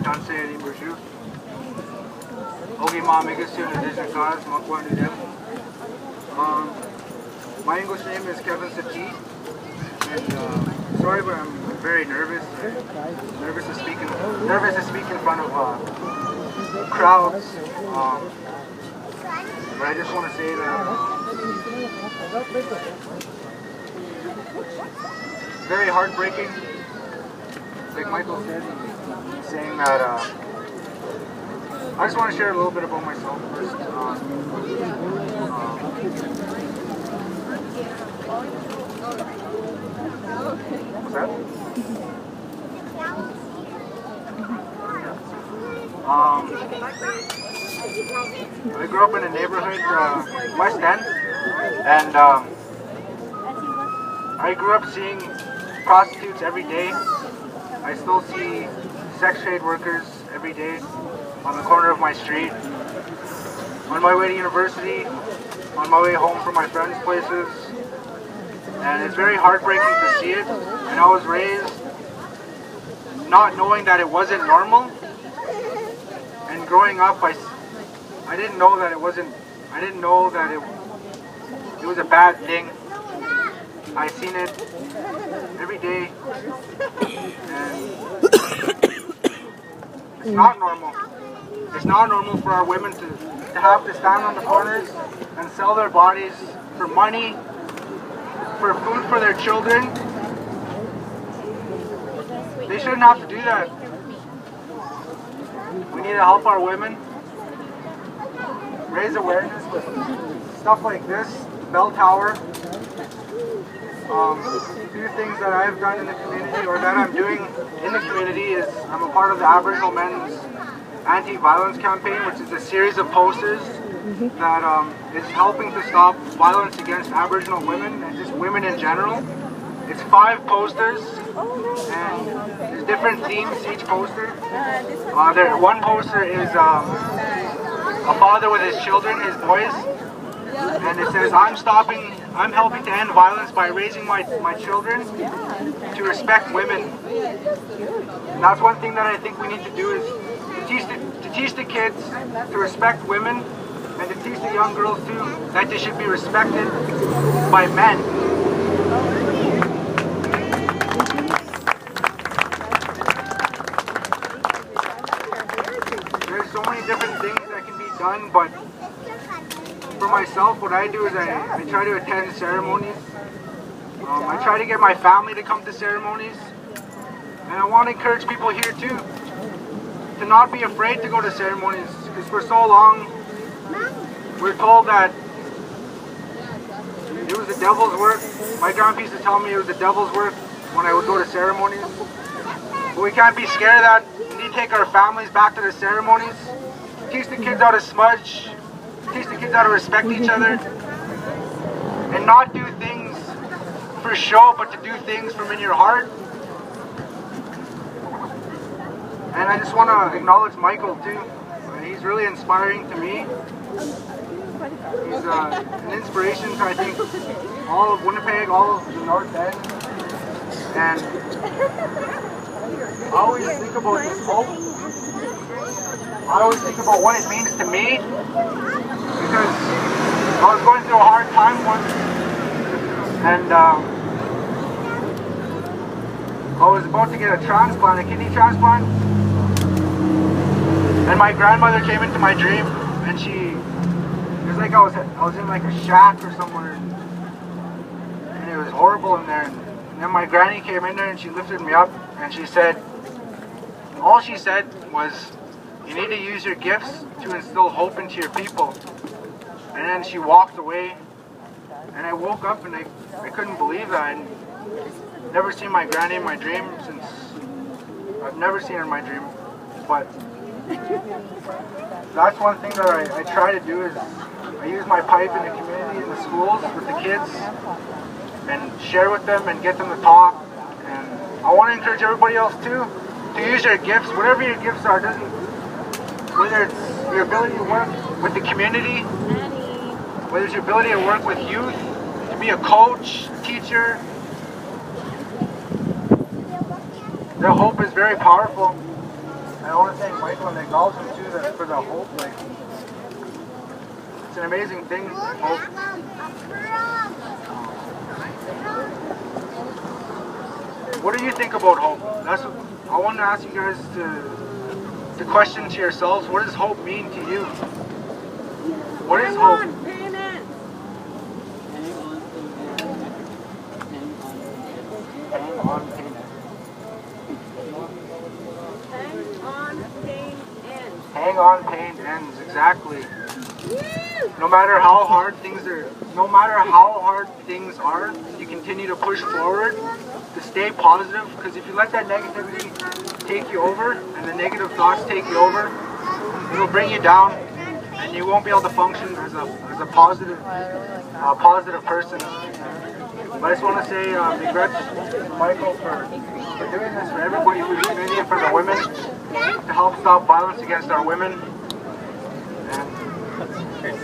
Tanse Elim Burju. Ogi Ma Megasyon Adeshakas Makwanidem. My English name is Kevin Sati. And sorry, but I'm very nervous. Nervous to speak in front of crowds. But I just want to say that very heartbreaking. Like Michael said, saying that I just want to share a little bit about myself first. What's that? I grew up in a neighborhood, West End, and I grew up seeing prostitutes every day. I still see sex trade workers every day on the corner of my street. On my way to university, on my way home from my friends' places, and it's very heartbreaking to see it. And I was raised not knowing that it wasn't normal, and growing up I didn't know that it wasn't, I didn't know that it was a bad thing. I seen it every day, and it's not normal. It's not normal for our women to have to stand on the corners and sell their bodies for money, for food for their children. They shouldn't have to do that. We need to help our women, raise awareness with stuff like this, Bell Tower. A few things that I've done in the community, or that I'm doing in the community, is I'm a part of the Aboriginal Men's Anti-Violence Campaign, which is a series of posters that is helping to stop violence against Aboriginal women and just women in general. It's 5 posters, and there's different themes each poster. One poster is a father with his children, his boys, and it says, I'm helping to end violence by raising my children to respect women. And that's one thing that I think we need to do, is to teach the kids to respect women, and to teach the young girls too that they should be respected by men. There's so many different things that can be done, but for myself, what I do is I try to attend ceremonies. I try to get my family to come to ceremonies. And I want to encourage people here too, to not be afraid to go to ceremonies, because for so long we're told that it was the devil's work. My grandpa used to tell me it was the devil's work when I would go to ceremonies. But we can't be scared of that. We need to take our families back to the ceremonies, teach the kids how to smudge, teach the kids how to respect each other, and not do things for show, but to do things from in your heart. And I just want to acknowledge Michael too. He's really inspiring to me. He's an inspiration to, I think, all of Winnipeg, all of the North End. And I always think about this hope. I always think about what it means to me, because I was going through a hard time once, and I was about to get a transplant, a kidney transplant, and my grandmother came into my dream, and it was like I was in like a shack or somewhere, and it was horrible in there. And then my granny came in there and she lifted me up, and she said, all she said was, you need to use your gifts to instill hope into your people. And then she walked away, and I woke up and I couldn't believe that. I'd never seen my granny in my dream since, I've never seen her in my dream. But that's one thing that I try to do, is I use my pipe in the community, in the schools, with the kids, and share with them and get them to talk. And I want to encourage everybody else too, to use your gifts, whatever your gifts are, whether it's your ability to work with the community, whether it's your ability to work with youth, to be a coach, teacher. The hope is very powerful. I want to thank Michael, and acknowledge him too that for the hope. Like, it's an amazing thing. Hope. What do you think about hope? That's what I want to ask you guys to question to yourselves. What does hope mean to you? What is hope? Hang on, pain ends. Hang on, pain ends. Exactly. No matter how hard things are, you continue to push forward, to stay positive. Because if you let that negativity take you over, and the negative thoughts take you over, it'll bring you down, and you won't be able to function as a positive person. But I just want to say regrets to Michael for doing this, for everybody, for the community, and for the women, to help stop violence against our women. And